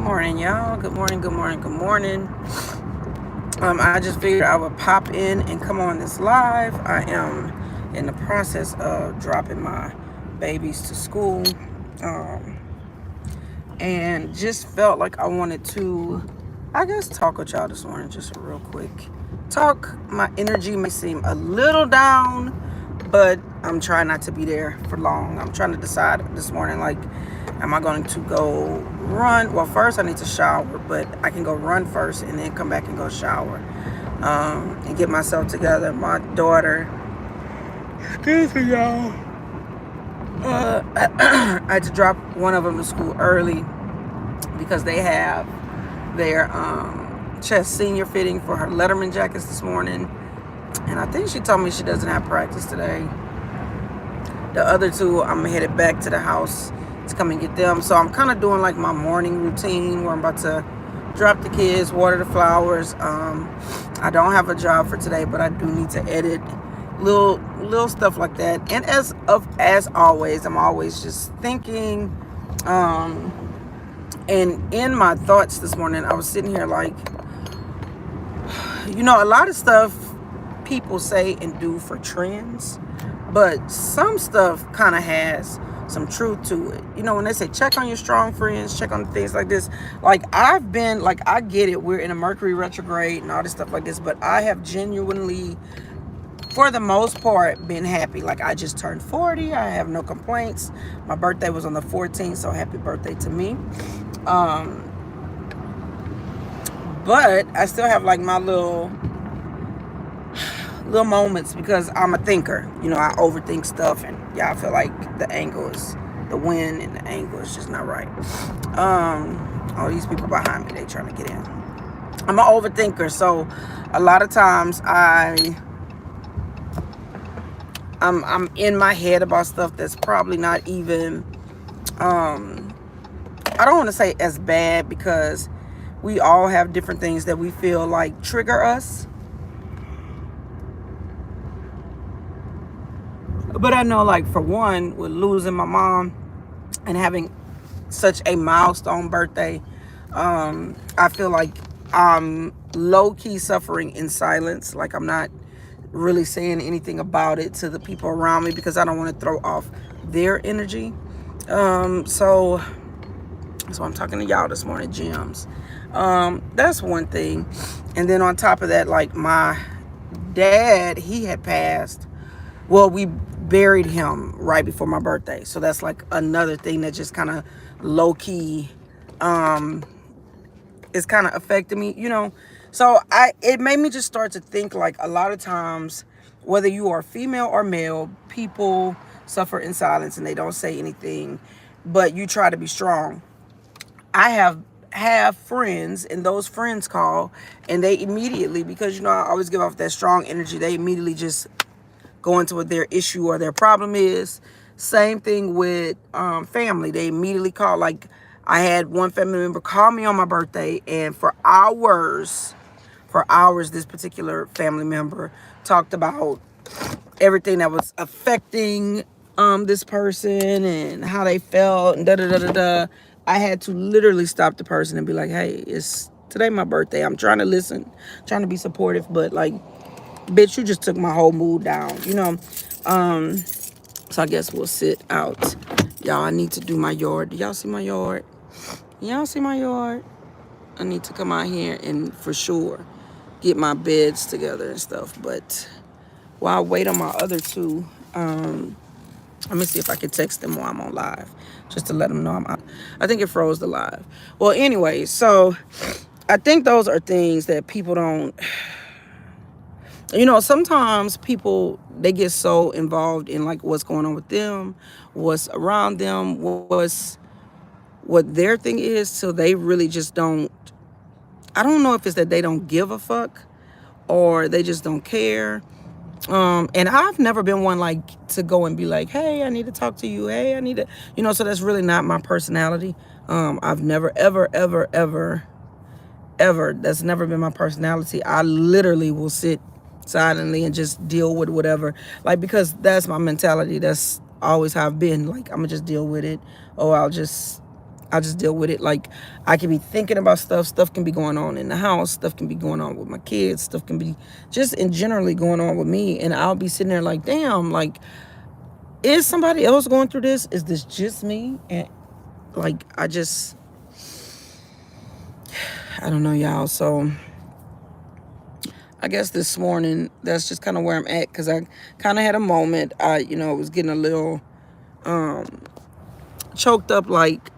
morning, y'all. Good morning, good morning, good morning. I just figured I would pop in and come on this live. I am in the process of dropping my babies to school. Um, and just felt like I wanted to, I guess, talk with y'all this morning just real quick. Talk, my energy may seem a little down, but I'm trying not to be there for long. I'm trying to decide this morning, like, am I going to go run? Well, first I need to shower, but I can go run first and then come back and go shower and get myself together. My daughter, excuse me, y'all. I had to drop one of them to school early because they have their chest senior fitting for her Letterman jackets this morning. And I think she told me she doesn't have practice today. The other two, I'm headed back to the house to come and get them. So I'm kind of doing like my morning routine where I'm about to drop the kids, water the flowers. I don't have a job for today, but I do need to edit little stuff like that. And as always, I'm always just thinking. And in my thoughts this morning, I was sitting here like, a lot of stuff people say and do for trends, but some stuff kind of has some truth to it. When they say check on your strong friends, check on things like this, like I get it, we're in a Mercury retrograde and all this stuff like this, but I have genuinely, for the most part, been happy. Like, I just turned 40. I have no complaints. My birthday was on the 14th, so happy birthday to me. But I still have like my little moments because I'm a thinker. I overthink stuff, and I feel like the wind and the angle is just not right. All these people behind me, they trying to get in. I'm an overthinker, so a lot of times I'm in my head about stuff that's probably not even I don't want to say as bad, because we all have different things that we feel like trigger us. But I know, like, for one, with losing my mom and having such a milestone birthday, I feel like I'm low-key suffering in silence. Like, I'm not really saying anything about it to the people around me because I don't want to throw off their energy. So I'm talking to y'all this morning, gems. That's one thing. And then on top of that, like, my dad, he had passed. Well, we buried him right before my birthday. So that's like another thing that just kind of low-key is kind of affecting me, So it made me just start to think, like, a lot of times, whether you are female or male, people suffer in silence and they don't say anything, but you try to be strong. I have friends, and those friends call, and they immediately, because I always give off that strong energy, they immediately just go into what their issue or their problem is. Same thing with family. They immediately call. Like, I had one family member call me on my birthday, and for hours, this particular family member talked about everything that was affecting this person and how they felt and da-da-da-da-da. I had to literally stop the person and be like, hey, it's today my birthday. I'm trying to listen, trying to be supportive, but, like, bitch, you just took my whole mood down, So I guess we'll sit out. Y'all, I need to do my yard. Do y'all see my yard? Y'all see my yard? I need to come out here and for sure get my beds together and stuff. But while I wait on my other two, let me see if I can text them while I'm on live, just to let them know I'm out. I think it froze the live. Well, anyway, so I think those are things that people don't... sometimes people, they get so involved in, like, what's going on with them, what's around them, what their thing is, so they really just don't... I don't know if it's that they don't give a fuck or they just don't care. And I've never been one, like, to go and be like, hey, I need to talk to you. Hey, I need to, so that's really not my personality. I've never, ever, that's never been my personality. I literally will sit silently and just deal with whatever, like, because that's my mentality. That's always how I've been. Like, I'm gonna just deal with it, or I'll just I just deal with it. Like, I can be thinking about stuff can be going on in the house, stuff can be going on with my kids, stuff can be just in generally going on with me, and I'll be sitting there like, damn, like, is somebody else going through this? Is this just me? And like, I don't know, y'all. So I guess this morning, that's just kind of where I'm at, because I kind of had a moment. I was getting a little choked up. Like,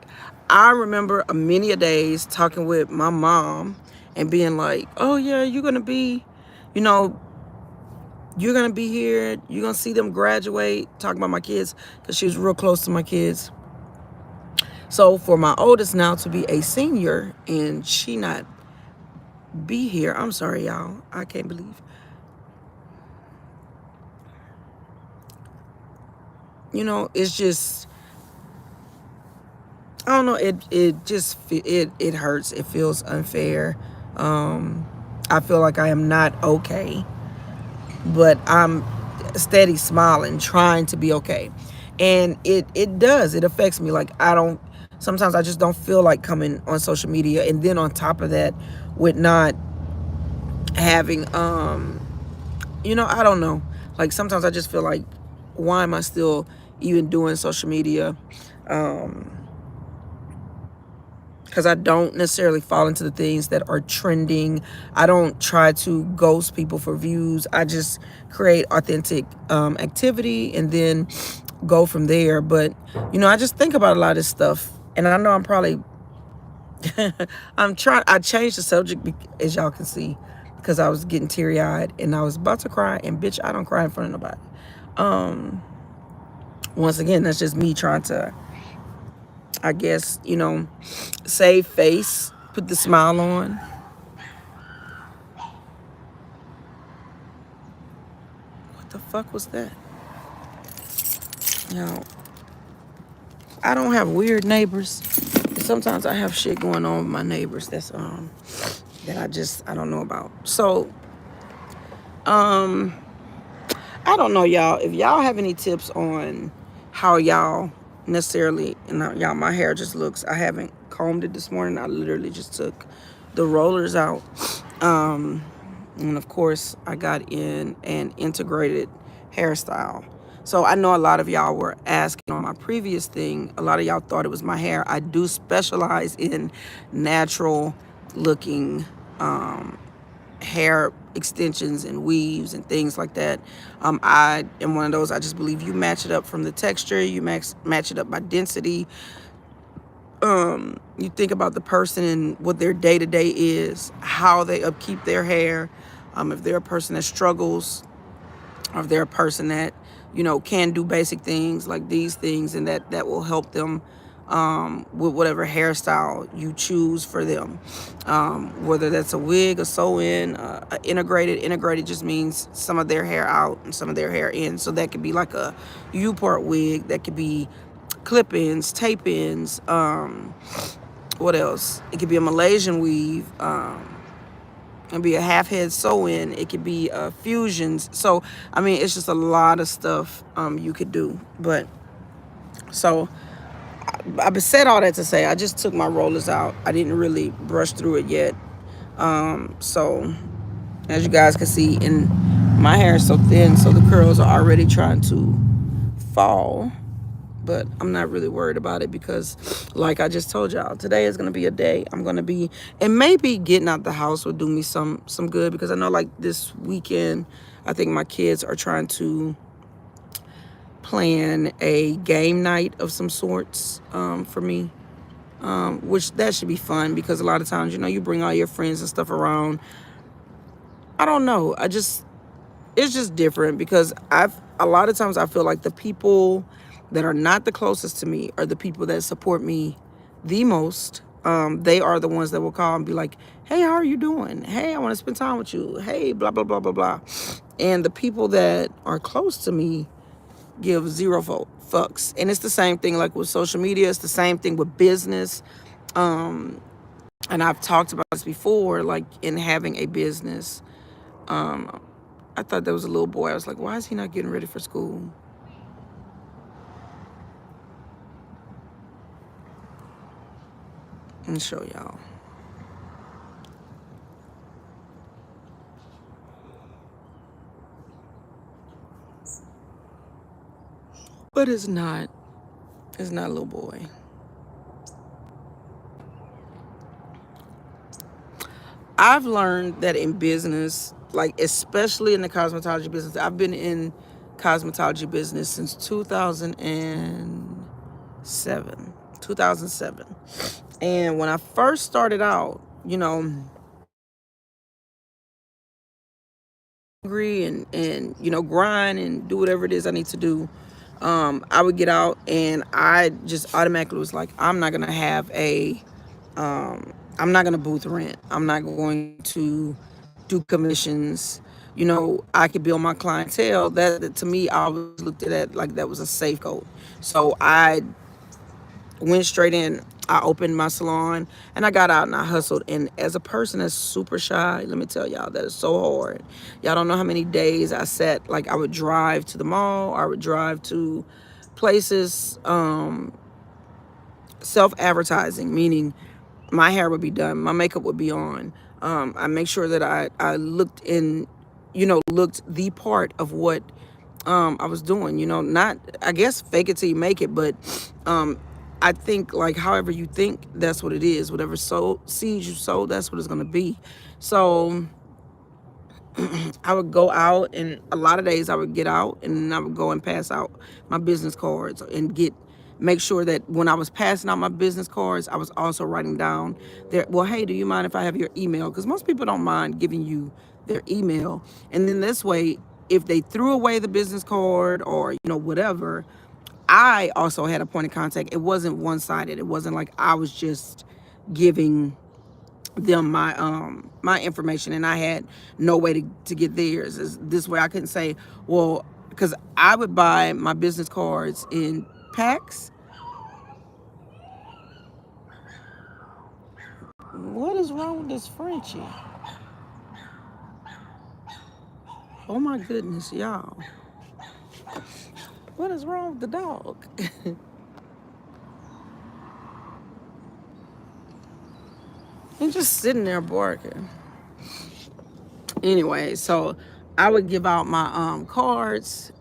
I remember many a days talking with my mom and being like, oh yeah, you're gonna be here, you're gonna see them graduate, talking about my kids, because she was real close to my kids. So for my oldest now to be a senior and she not be here, I'm sorry, y'all, I can't believe, it's just, I don't know. It hurts. It feels unfair. I feel like I am not okay, but I'm steady smiling, trying to be okay, and it does. It affects me. Like, I don't. Sometimes I just don't feel like coming on social media, and then on top of that, with not having I don't know. Like, sometimes I just feel like, why am I still even doing social media? Because I don't necessarily fall into the things that are trending. I don't try to ghost people for views. I just create authentic activity and then go from there. But, I just think about a lot of this stuff. And I know I'm probably, I changed the subject, as y'all can see, because I was getting teary-eyed and I was about to cry. And bitch, I don't cry in front of nobody. Once again, that's just me trying to, I guess, save face, put the smile on. What the fuck was that? I don't have weird neighbors. Sometimes I have shit going on with my neighbors that's that I don't know about. So I don't know, y'all. If y'all have any tips on how y'all necessarily, and y'all, my hair just looks, I haven't combed it this morning. I literally just took the rollers out. And of course, I got in an integrated hairstyle. So I know a lot of y'all were asking on my previous thing. A lot of y'all thought it was my hair. I do specialize in natural looking hair extensions and weaves and things like that. I am one of those. I just believe you match it up from the texture. You match it up by density. You think about the person and what their day-to-day is, how they upkeep their hair. If they're a person that struggles, or if they're a person that, can do basic things like these things, and that will help them with whatever hairstyle you choose for them. Whether that's a wig, a sew-in, integrated just means some of their hair out and some of their hair in. So that could be like a U-part wig, that could be clip-ins, tape-ins, what else? It could be a Malaysian weave, it could be a half-head sew-in, it could be fusions. So, I mean, it's just a lot of stuff you could do. But, so, I've said all that to say, I just took my rollers out. I didn't really brush through it yet. So, as you guys can see, and my hair is so thin, so the curls are already trying to fall. But I'm not really worried about it, because like I just told y'all, today is going to be a day I'm going to be, and maybe getting out the house will do me some good, because I know like this weekend, I think my kids are trying to plan a game night of some sorts for me, which that should be fun, because a lot of times, you bring all your friends and stuff around. I don't know. It's just different, because a lot of times I feel like the people that are not the closest to me are the people that support me the most. They are the ones that will call and be like, hey, how are you doing? Hey, I want to spend time with you. Hey, blah, blah, blah, blah, blah. And the people that are close to me give zero fucks. And it's the same thing like with social media. It's the same thing with business. And I've talked about this before, like in having a business. I thought there was a little boy. I was like, why is he not getting ready for school? Let me show y'all. But it's not. It's not a little boy. I've learned that in business, like especially in the cosmetology business, I've been in cosmetology business since 2007. 2007. And when I first started out, hungry and grind and do whatever it is I need to do. I would get out and I just automatically was like, I'm not gonna booth rent. I'm not going to do commissions. I could build my clientele. That to me, I always looked at that like that was a safe goal. So I went straight in. I opened my salon and I got out and I hustled. And as a person that's super shy, let me tell y'all, that is so hard. Y'all don't know how many days I sat, like I would drive to the mall, I would drive to places, self-advertising, meaning my hair would be done, my makeup would be on. I make sure that I looked looked the part of what I was doing, not, I guess, fake it till you make it, but I think like however you think, that's what it is. Whatever seeds you sow, that's what it's gonna be. So I would go out, and a lot of days I would get out and I would go and pass out my business cards and make sure that when I was passing out my business cards, I was also writing down there, well, hey, do you mind if I have your email? Because most people don't mind giving you their email. And then this way, if they threw away the business card or, whatever, I also had a point of contact. It wasn't one-sided. It wasn't like I was just giving them my information and I had no way to get theirs. This way I couldn't say, well, because I would buy my business cards in packs. What is wrong with this Frenchie? Oh my goodness, y'all. What is wrong with the dog? He's just sitting there barking. Anyway, so I would give out my cards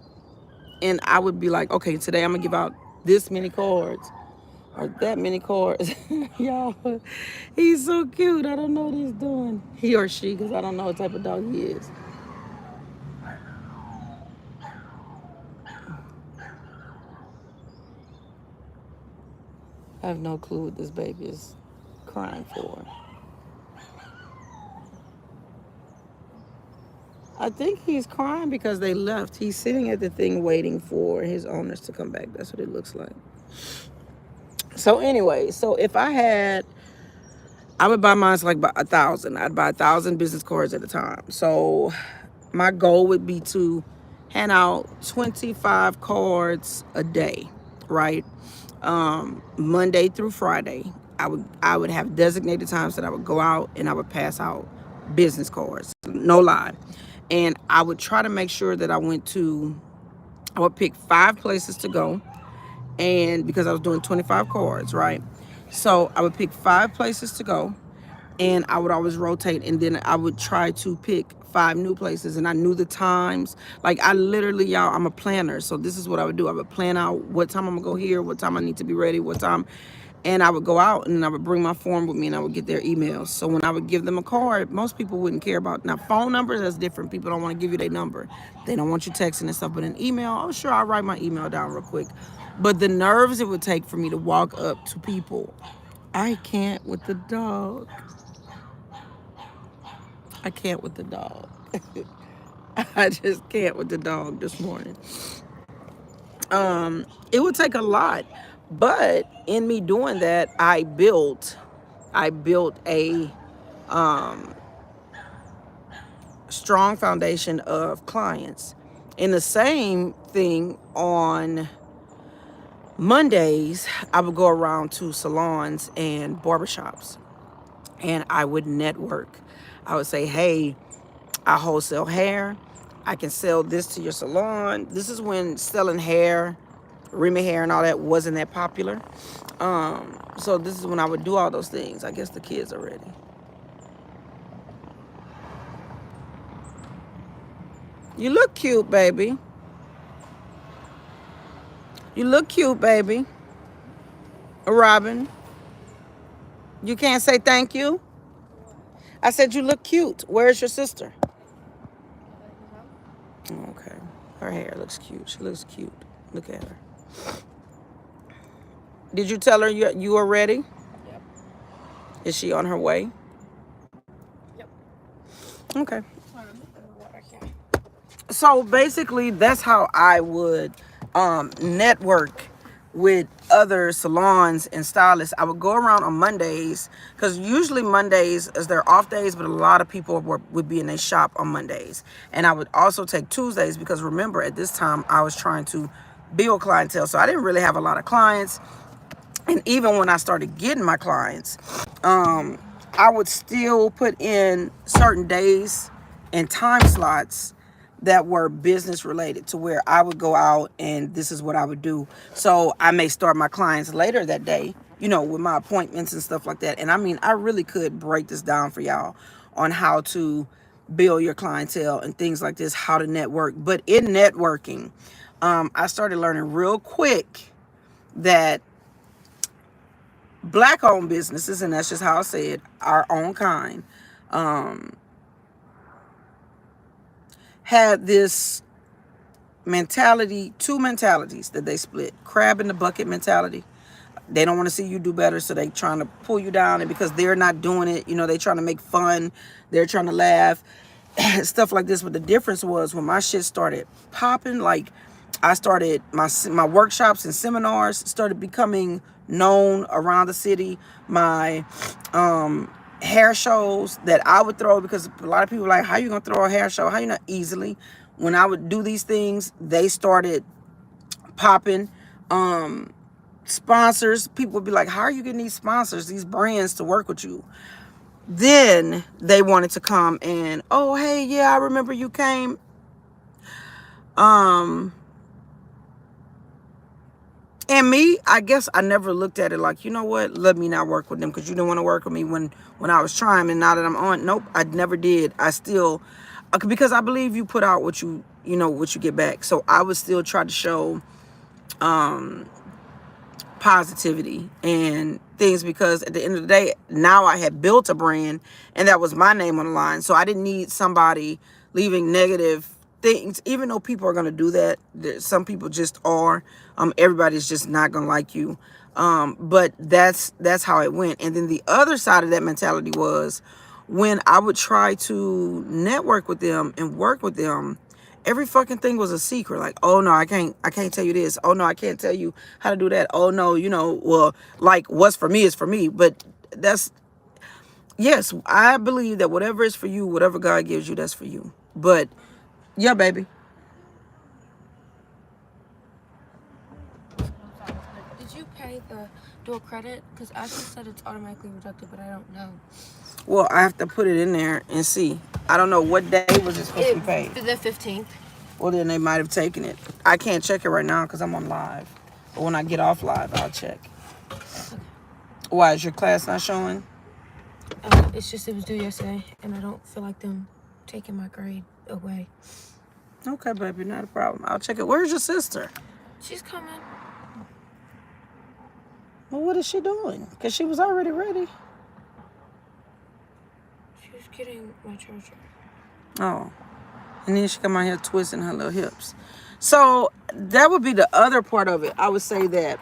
and I would be like, okay, today I'm gonna give out this many cards or that many cards. Y'all, he's so cute. I don't know what he's doing. He or she, because I don't know what type of dog he is. I have no clue what this baby is crying for. I think he's crying because they left. He's sitting at the thing waiting for his owners to come back. That's what it looks like. So anyway, so if I would buy mine like 1,000. I'd buy 1,000 business cards at a time. So my goal would be to hand out 25 cards a day, right? Monday through Friday. I would have designated times that I would go out and I would pass out business cards. No lie. And I would try to make sure that I would pick 5 places to go. And because I was doing 25 cards, right? So I would pick 5 places to go and I would always rotate, and then I would try to pick 5 new places, and I knew the times. Like I literally, y'all, I'm a planner, so this is what I would do. I would plan out what time I'm gonna go here, what time I need to be ready, what time, and I would go out and I would bring my form with me and I would get their emails. So when I would give them a card, most people wouldn't care about. Now phone numbers, that's different. People don't want to give you their number. They don't want you texting and stuff. But an email, oh sure, I'll write my email down real quick. But the nerves it would take for me to walk up to people, I can't with the dog. I can't with the dog. I just can't with the dog this morning. It would take a lot, but in me doing that, I built a strong foundation of clients. And the same thing on Mondays, I would go around to salons and barbershops and I would network. I would say, hey, I wholesale hair. I can sell this to your salon. This is when selling hair Remy hair and all that wasn't that popular. So this is when I would do all those things. I guess the kids are ready. You look cute, baby. You look cute, baby. Robin, you can't say thank you? I said you look cute. Where's your sister? Okay. Her hair looks cute. She looks cute. Look at her. Did you tell her you are ready? Yep. Is she on her way? Yep. Okay. So basically, that's how I would network with other salons and stylists. I would go around on Mondays, because usually Mondays is their off days, but a lot of people would be in their shop on Mondays. And I would also take Tuesdays, because remember, at this time I was trying to build clientele, so I didn't really have a lot of clients. And even when I started getting my clients, I would still put in certain days and time slots that were business related, to where I would go out and this is what I would do. So I may start my clients later that day, with my appointments and stuff like that. And I mean, I really could break this down for y'all on how to build your clientele and things like this, how to network. But in networking, I started learning real quick that Black owned businesses, and that's just how I say it, our own kind, had this mentality, two mentalities that they split. Crab in the bucket mentality. They don't want to see you do better, so they trying to pull you down. And because they're not doing it, they trying to make fun. They're trying to laugh, stuff like this. But the difference was when my shit started popping, like I started my workshops and seminars started becoming known around the city. My hair shows that I would throw, because a lot of people are like, how you gonna throw a hair show? How you not? Easily. When I would do these things, they started popping. Sponsors, people would be like, how are you getting these sponsors, these brands to work with you? Then they wanted to come and, oh, hey, yeah, I remember you came. And me, I guess I never looked at it like, you know what, let me not work with them because you didn't want to work with me when I was trying. And now that I'm on, nope, I never did. I still, because I believe you put out what you get back. So I would still try to show positivity and things, because at the end of the day, now I had built a brand and that was my name on the line. So I didn't need somebody leaving negative things, even though people are going to do that. Some people just are. Everybody's just not going to like you. But that's how it went. And then the other side of that mentality was when I would try to network with them and work with them, every fucking thing was a secret. Like, oh no, I can't tell you this. Oh no, I can't tell you how to do that. Oh no, well, like what's for me is for me. But yes, I believe that whatever is for you, whatever God gives you, that's for you. But yeah, baby. Did you pay the dual credit? Because Ashley said it's automatically deducted, but I don't know. Well, I have to put it in there and see. I don't know what day was it supposed to be paid. The 15th. Well, then they might have taken it. I can't check it right now because I'm on live. But when I get off live, I'll check. Okay. Why, is your class not showing? It's just it was due yesterday, and I don't feel like them taking my grade away. Okay, baby, not a problem. I'll check it. Where's your sister? She's coming. Well, what is she doing? Because she was already ready. She was getting my charger. Oh. And then she come out here twisting her little hips. So that would be the other part of it. I would say that,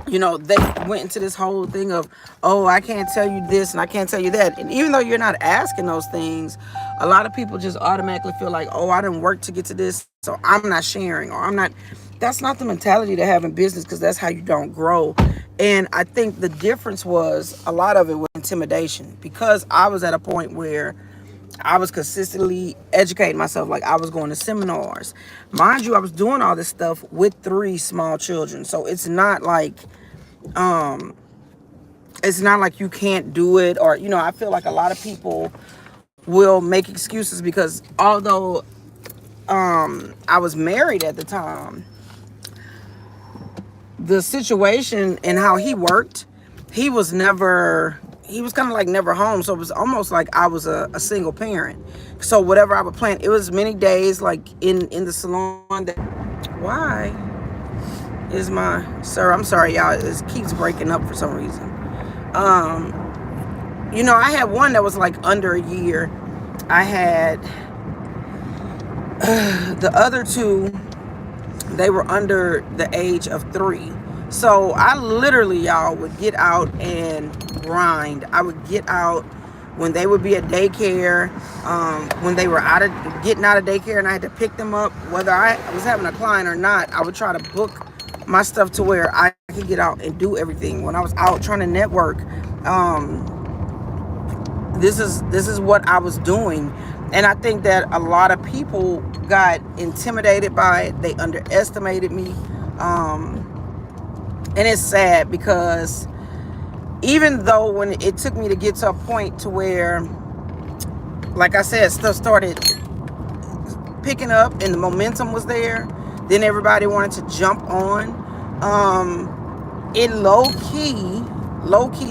they went into this whole thing of, oh, I can't tell you this and I can't tell you that. And even though you're not asking those things, a lot of people just automatically feel like, oh, I didn't work to get to this, so I'm not sharing, or I'm not. That's not the mentality to have in business, because that's how you don't grow. And I think the difference was, a lot of it was intimidation, because I was at a point where I was consistently educating myself. Like, I was going to seminars. Mind you, I was doing all this stuff with 3 small children. So it's not like you can't do it, or, I feel like a lot of people will make excuses because although I was married at the time, the situation and how he worked, he was kind of like never home. So it was almost like I was a single parent. So whatever I would plan, it was many days like in the salon that, why is my, sir, I'm sorry y'all, it keeps breaking up for some reason. I had one that was like under a year. I had the other two, they were under the age of 3. So I literally, y'all, would get out and grind. I would get out when they would be at daycare, when they were getting out of daycare and I had to pick them up, whether I was having a client or not. I would try to book my stuff to where I could get out and do everything. When I was out trying to network, this is what I was doing. And I think that a lot of people got intimidated by it. They underestimated me. And it's sad because even though when it took me to get to a point to where, like I said, stuff started picking up and the momentum was there, then everybody wanted to jump on. It low-key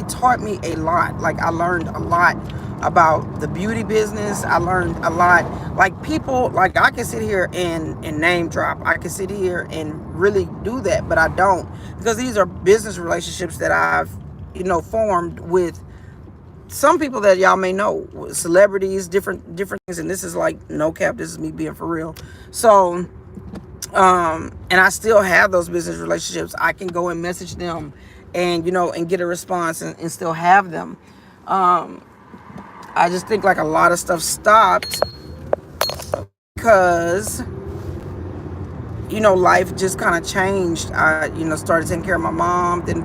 taught me a lot. Like, I learned a lot about the beauty business. I learned a lot. Like, people, like, I can sit here and name drop. I can sit here and really do that, but I don't, because these are business relationships that I've formed with some people that y'all may know, celebrities, different things. And this is like no cap, this is me being for real. So and I still have those business relationships. I can go and message them and and get a response and still have them. I just think like a lot of stuff stopped because life just kind of changed. I started taking care of my mom. Then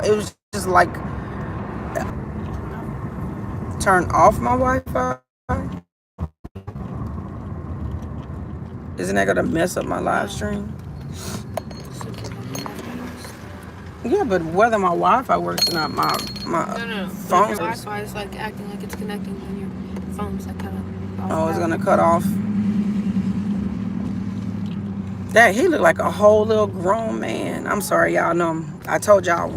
it was just like, turn off my Wi-Fi. Isn't that gonna mess up my live stream? Yeah, but whether my Wi-Fi works or not, my No. phone. Your Wi-Fi is like acting like it's connecting when your phone's like kind of. Oh, it's gonna cut off. That he looked like a whole little grown man. I'm sorry, y'all know. I told y'all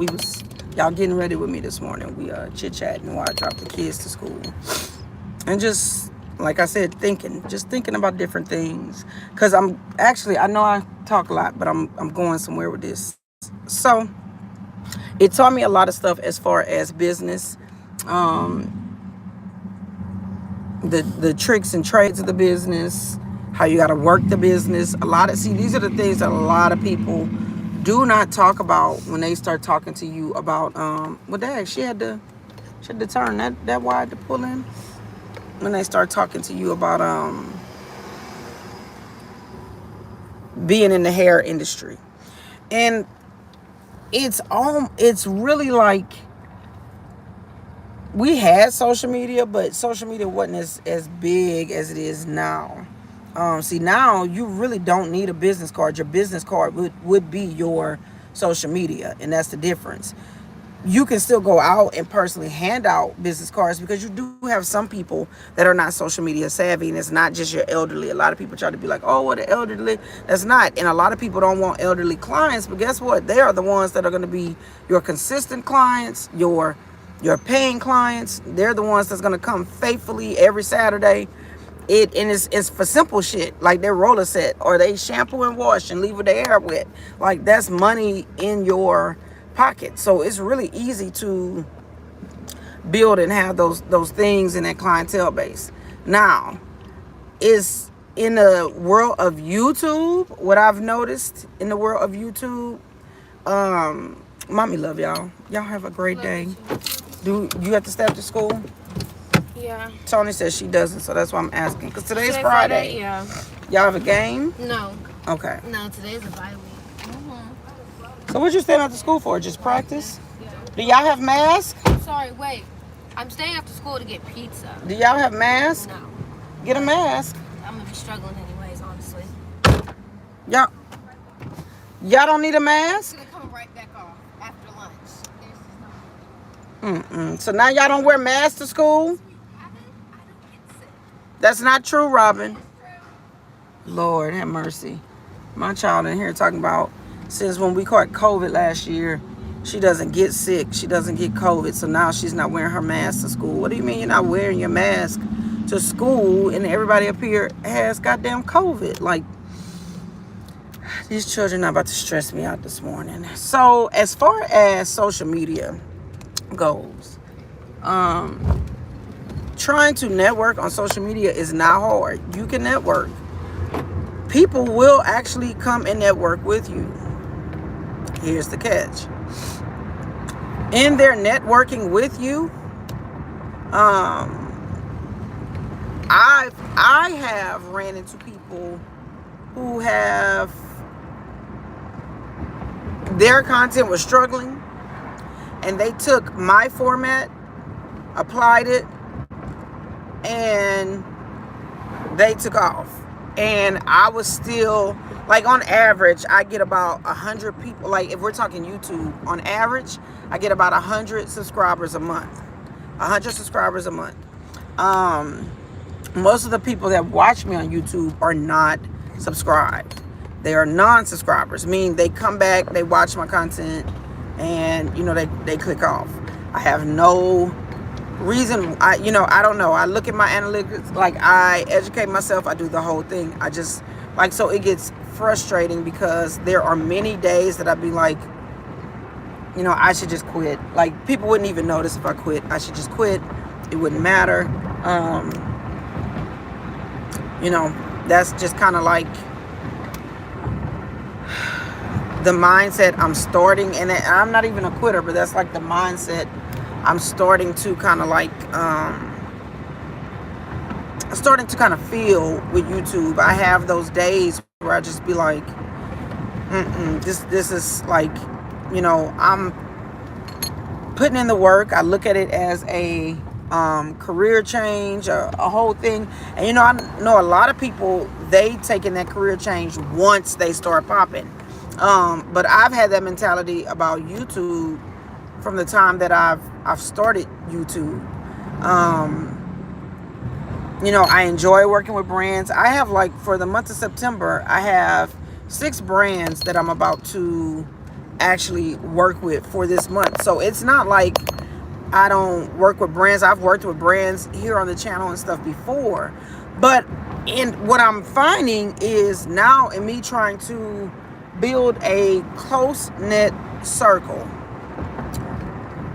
y'all getting ready with me this morning. We chit chatting while I dropped the kids to school, and just like I said, just thinking about different things. Cause I know I talk a lot, but I'm going somewhere with this. So it taught me a lot of stuff as far as business, the tricks and trades of the business, how you got to work the business. These are the things that a lot of people do not talk about when they start talking to you about, well, dang, she had to turn that wide to pull in. When they start talking to you about, being in the hair industry. And it's really like, we had social media, but social media wasn't as big as it is now. See, now you really don't need a business card. Your business card would be your social media, and that's the difference. You can still go out and personally hand out business cards, because you do have some people that are not social media savvy, and it's not just your elderly. A lot of people try to be like, oh, what, the elderly? That's not. And a lot of people don't want elderly clients, but guess what? They are the ones that are going to be your consistent clients, your paying clients. They're the ones that's going to come faithfully every Saturday. It's for simple shit like their roller set, or they shampoo and wash and leave with their hair wet. Like, that's money in your pocket. So it's really easy to build and have those things in that clientele base. Now, is in the world of YouTube, what I've noticed in the world of YouTube, mommy love y'all. Y'all have a great day. Do you have to stay after school? Yeah. Tony says she doesn't, so that's why I'm asking. Because today's Today, Friday. Yeah. Y'all have a game? No. Okay. No, today's a bye week. So what you staying after school for? Just practice? Yeah. Do y'all have masks? Sorry, wait. I'm staying after school to get pizza. Do y'all have masks? No. Get a mask. I'm going to be struggling anyways, honestly. Y'all don't need a mask? It's going to come right back off after lunch. So now y'all don't wear masks to school? I don't get sick. That's not true, Robin. Lord have mercy. My child in here talking about since when we caught COVID last year, she doesn't get sick. She doesn't get COVID. So now she's not wearing her mask to school. What do you mean you're not wearing your mask to school and everybody up here has goddamn COVID? Like, these children are about to stress me out this morning. So as far as social media goes, trying to network on social media is not hard. You can network. People will actually come and network with you. Here's the catch. In their networking with you, I have ran into people who have, their content was struggling, and they took my format, applied it, and they took off. And I was still, like, on average, I get about 100 people. Like, if we're talking YouTube, on average, I get about 100 subscribers a month. 100 subscribers a month. Most of the people that watch me on YouTube are not subscribed. They are non-subscribers, meaning they come back, they watch my content, and, you know, they click off. I have no reason. I don't know. I look at my analytics, like, I educate myself, I do the whole thing. I just, like, so it gets frustrating because there are many days that I'd be like, you know, I should just quit. Like, people wouldn't even notice if I quit. I should just quit. It wouldn't matter. You know, that's just kind of like the mindset I'm starting. And I'm not even a quitter, but that's like the mindset I'm starting to kind of like, starting to kind of feel with YouTube. I have those days where I just be like, this is like, you know, I'm putting in the work. I look at it as a career change, a whole thing. And, you know, I know a lot of people, they taking that career change once they start popping. But I've had that mentality about YouTube from the time that I've started YouTube. You know, I enjoy working with brands. I have, like, for the month of September, I have 6 brands that I'm about to actually work with for this month. So it's not like I don't work with brands. I've worked with brands here on the channel and stuff before. But what I'm finding is now, in me trying to build a close-knit circle,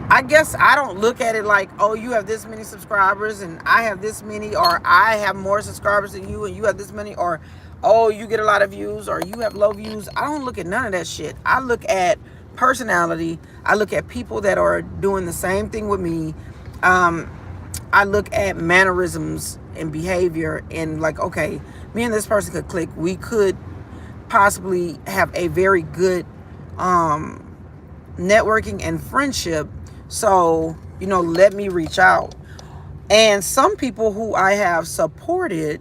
I guess I don't look at it like, oh, you have this many subscribers and I have this many, or I have more subscribers than you and you have this many, or, oh, you get a lot of views or you have low views. I don't look at none of that shit. I look at personality. I look at people that are doing the same thing with me. I look at mannerisms and behavior and, like, okay, me and this person could click. We could possibly have a very good networking and friendship. So, you know, let me reach out. And some people who I have supported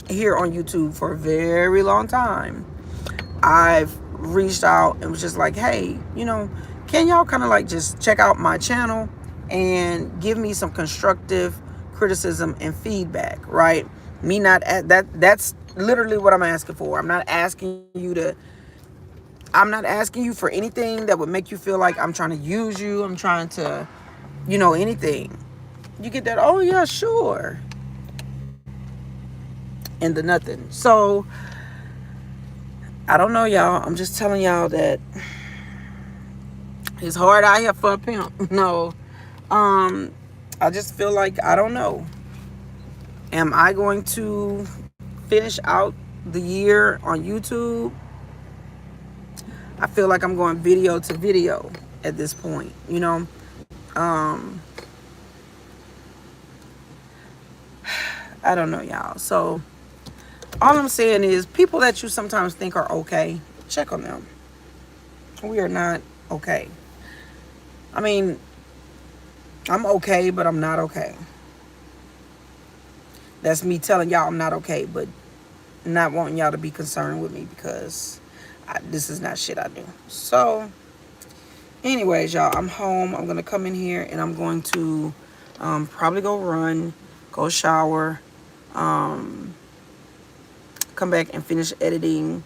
here on YouTube for a very long time, I've reached out and was just like, hey, you know, can y'all kind of like just check out my channel and give me some constructive criticism and feedback, right? Me not at that's literally what I'm asking for. I'm not asking you for anything that would make you feel like I'm trying to use you. I'm trying to, you know, anything. You get that, oh yeah, sure. And the nothing. So, I don't know, y'all. I'm just telling y'all that it's hard out here for a pimp. No. I just feel like, I don't know. Am I going to finish out the year on YouTube? I feel like I'm going video to video at this point, you know. I don't know, y'all. So all I'm saying is, people that you sometimes think are okay, check on them. We are not okay. I mean, I'm okay, but I'm not okay. That's me telling y'all I'm not okay, but not wanting y'all to be concerned with me because this is not shit I do. So, anyways, y'all, I'm home. I'm going to come in here and I'm going to probably go run, go shower, come back and finish editing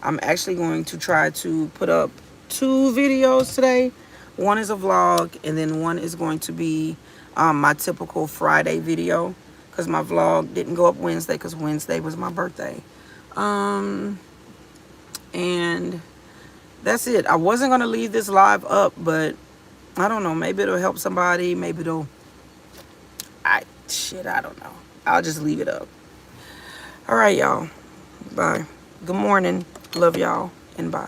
I'm actually going to try to put up 2 videos today. One is a vlog, and then one is going to be my typical Friday video, because my vlog didn't go up Wednesday because Wednesday was my birthday. And that's it. I wasn't going to leave this live up, but I don't know. Maybe it'll help somebody. Maybe it'll... I don't know. I'll just leave it up. All right, y'all. Bye. Good morning. Love y'all, and bye.